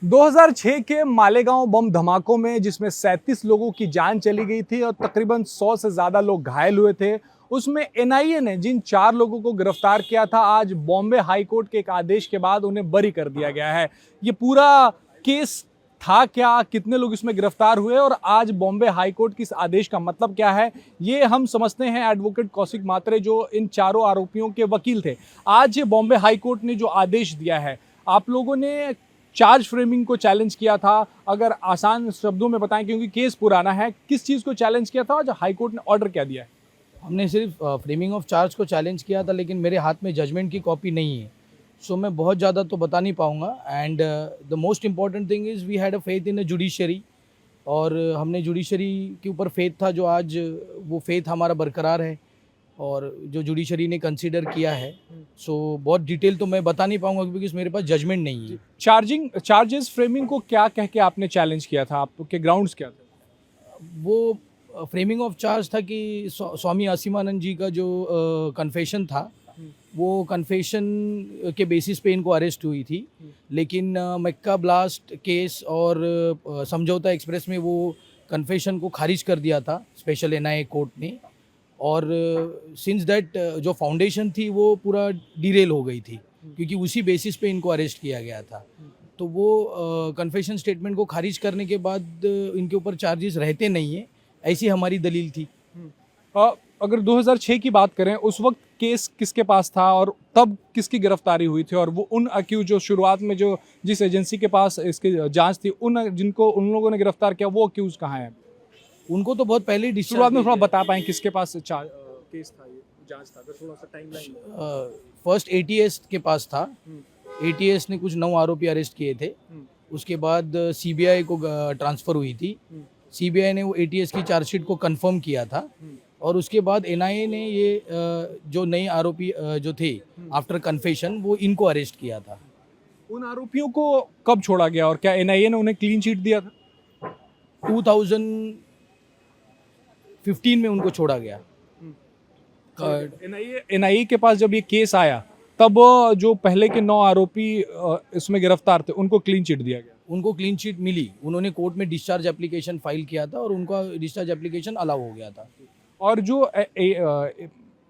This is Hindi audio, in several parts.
2006 के मालेगांव बम धमाकों में जिसमें 37 लोगों की जान चली गई थी और तकरीबन 100 से ज्यादा लोग घायल हुए थे, उसमें एनआईए ने जिन 4 लोगों को गिरफ्तार किया था, आज बॉम्बे हाई कोर्ट के एक आदेश के बाद उन्हें बरी कर दिया गया है। ये पूरा केस था क्या, कितने लोग इसमें गिरफ्तार हुए और आज बॉम्बे हाई कोर्ट के इस आदेश का मतलब क्या है, ये हम समझते हैं एडवोकेट कौशिक मात्रे जो इन चारों आरोपियों के वकील थे। आज बॉम्बे हाई कोर्ट ने जो आदेश दिया है, आप लोगों ने चार्ज फ्रेमिंग को चैलेंज किया था, अगर आसान शब्दों में बताएं क्योंकि केस पुराना है, किस चीज़ को चैलेंज किया था और हाई कोर्ट ने ऑर्डर क्या दिया है? हमने सिर्फ फ्रेमिंग ऑफ चार्ज को चैलेंज किया था, लेकिन मेरे हाथ में जजमेंट की कॉपी नहीं है, सो मैं बहुत ज़्यादा तो बता नहीं पाऊँगा। And the most important thing is we had a faith in a judiciary, और हमने जुडिशरी के ऊपर फेथ था, जो आज वो फेथ हमारा बरकरार है और जो जुडिशरी ने कंसीडर किया है। सो बहुत डिटेल तो मैं बता नहीं पाऊँगा क्योंकि मेरे पास जजमेंट नहीं है। चार्जेस फ्रेमिंग को क्या कह के आपने चैलेंज किया था, आपके ग्राउंड्स क्या थे? वो फ्रेमिंग ऑफ चार्ज था कि स्वामी असीमानंद जी का जो कन्फेशन था, वो कन्फेशन के बेसिस पे इनको अरेस्ट हुई थी, लेकिन मक्का ब्लास्ट केस और समझौता एक्सप्रेस में वो कन्फेशन को खारिज कर दिया था स्पेशल एनआईए कोर्ट ने। और सिंस दैट जो फाउंडेशन थी वो पूरा डिरेल हो गई थी क्योंकि उसी बेसिस पे इनको अरेस्ट किया गया था। तो वो कन्फेशन स्टेटमेंट को खारिज करने के बाद इनके ऊपर चार्जेस रहते नहीं है, ऐसी हमारी दलील थी। अगर 2006 की बात करें, उस वक्त केस किसके पास था और तब किसकी गिरफ्तारी हुई थी, और वो उन अक्यूज जो शुरुआत में जो जिस एजेंसी के पास इसकी जांच थी, उन लोगों ने गिरफ्तार किया, वो अक्यूज कहाँ हैं? उनको तो बहुत पहले ही शुरुआत में थोड़ा बता पाएं किसके पास केस था, ये जांच था, अगर थोड़ा सा टाइमलाइन। फर्स्ट एटीएस के पास था। एटीएस ने कुछ 9 आरोपी अरेस्ट किए थे। उसके बाद सीबीआई को ट्रांसफ़र हुई थी। सीबीआई ने वो एटीएस की चार्जशीट को कंफर्म किया था और उसके बाद एनआईए ने ये जो नए आरोपी जो थे आफ्टर कन्फेशन, वो इनको अरेस्ट किया था। उन आरोपियों को कब छोड़ा गया और क्या एनआईए ने उन्हें क्लीन चिट दिया था? 2015 में उनको छोड़ा गया। एनआईए के पास जब ये केस आया, तब जो पहले के 9 आरोपी इसमें गिरफ्तार थे, उनको क्लीन चिट दिया गया? उनको क्लीन चिट मिली, उन्होंने कोर्ट में डिस्चार्ज एप्लीकेशन फाइल किया था और उनका डिस्चार्ज एप्लीकेशन अलाउ हो गया था। और जो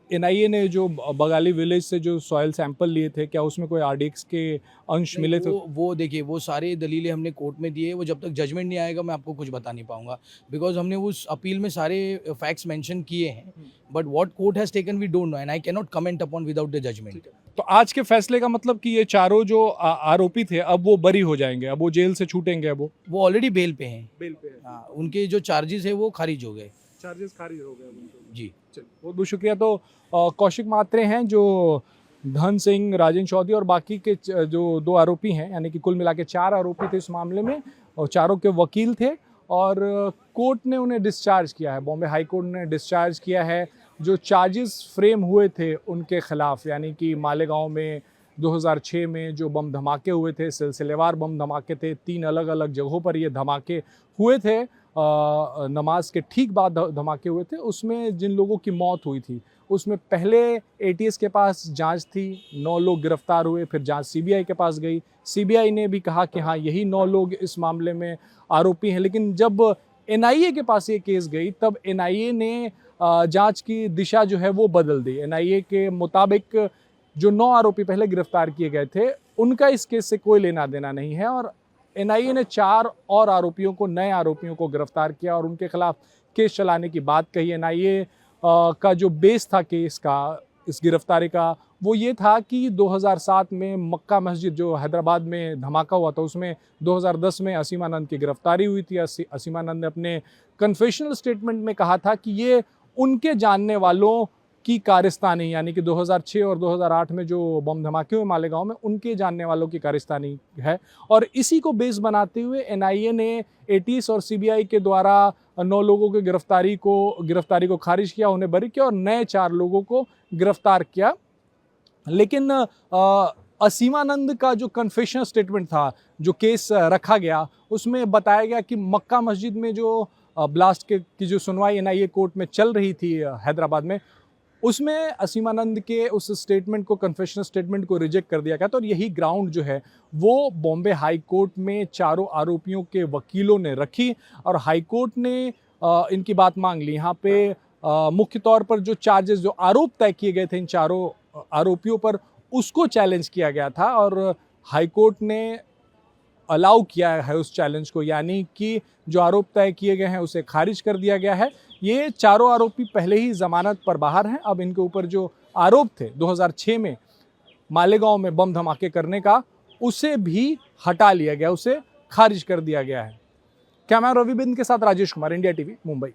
एनआईए ने जो बगाली विलेज से जो सॉइल सैंपल लिए थे, क्या उसमें कोई आरडीएक्स के अंश मिले थे? वो देखिए, वो सारे दलीलें हमने कोर्ट में दिए। वो जब तक जजमेंट नहीं आएगा मैं आपको कुछ बता नहीं पाऊंगा, बिकॉज हमने उस अपील में सारे फैक्ट्स मेंशन किए हैं, but what court has taken we don't know and I can not comment upon without the judgement. तो आज के फैसले का मतलब कि ये चारों जो आरोपी थे, अब वो बरी हो जाएंगे, अब वो जेल से छूटेंगे? अब वो ऑलरेडी बेल पे हैं। बेल पे है। हाँ, उनके जो चार्जेस है वो खारिज हो गए। चार्जेस खारिज हो गए जी। चलिए, बहुत बहुत शुक्रिया। तो कौशिक मात्रे हैं जो धन सिंह, राजेंद्र चौधरी और बाकी के जो 2 आरोपी हैं, यानी कि कुल मिला के 4 आरोपी थे इस मामले में, और चारों के वकील थे, और कोर्ट ने उन्हें डिस्चार्ज किया है, बॉम्बे हाई कोर्ट ने डिस्चार्ज किया है। जो चार्जेस फ्रेम हुए थे उनके खिलाफ, यानी कि मालेगांव में 2006 में जो बम धमाके हुए थे, सिलसिलेवार बम धमाके थे, 3 अलग अलग जगहों पर ये धमाके हुए थे, नमाज के ठीक बाद धमाके हुए थे। उसमें जिन लोगों की मौत हुई थी, उसमें पहले एटीएस के पास जांच थी, 9 लोग गिरफ्तार हुए, फिर जांच सीबीआई के पास गई, सीबीआई ने भी कहा कि हाँ, यही 9 लोग इस मामले में आरोपी हैं। लेकिन जब एनआईए के पास ये केस गई, तब एनआईए ने जांच की दिशा जो है वो बदल दी। एनआईए के मुताबिक जो 9 आरोपी पहले गिरफ्तार किए गए थे, उनका इस केस से कोई लेना देना नहीं है, और एनआईए ने 4 और आरोपियों को, नए आरोपियों को गिरफ्तार किया और उनके खिलाफ केस चलाने की बात कही। एनआईए का जो बेस था केस का, इस गिरफ्तारी का, वो ये था कि 2007 में मक्का मस्जिद जो हैदराबाद में धमाका हुआ था, उसमें 2010 में असीमानंद की गिरफ्तारी हुई थी। असीमानंद ने अपने कन्फेशनल स्टेटमेंट में कहा था कि ये उनके जानने वालों की कारिस्तानी, यानी कि 2006 और 2008 में जो बम धमाके हुए मालेगांव में, उनके जानने वालों की कारिस्तानी है। और इसी को बेस बनाते हुए एनआईए ने एटीएस और सीबीआई के द्वारा 9 लोगों की गिरफ्तारी को खारिज किया, उन्हें बरी किया और नए 4 लोगों को गिरफ्तार किया। लेकिन असीमानंद का जो कन्फेशनल स्टेटमेंट था, जो केस रखा गया, उसमें बताया गया कि मक्का मस्जिद में जो ब्लास्ट की जो सुनवाई एनआईए कोर्ट में चल रही थी हैदराबाद में, उसमें असीमानंद के उस स्टेटमेंट को, कन्फेशनल स्टेटमेंट को रिजेक्ट कर दिया गया था और यही ग्राउंड जो है वो बॉम्बे हाई कोर्ट में चारों आरोपियों के वकीलों ने रखी और हाई कोर्ट ने इनकी बात मांग ली। यहाँ पे मुख्य तौर पर जो चार्जेस, जो आरोप तय किए गए थे इन चारों आरोपियों पर, उसको चैलेंज किया गया था और हाई कोर्ट ने अलाउ किया है उस चैलेंज को, यानी कि जो आरोप तय किए गए हैं उसे खारिज कर दिया गया है। ये चारों आरोपी पहले ही जमानत पर बाहर हैं। अब इनके ऊपर जो आरोप थे 2006 में मालेगांव में बम धमाके करने का, उसे भी हटा लिया गया, उसे खारिज कर दिया गया है। कैमरा रवि बिंद के साथ राजेश कुमार, इंडिया टीवी, मुंबई।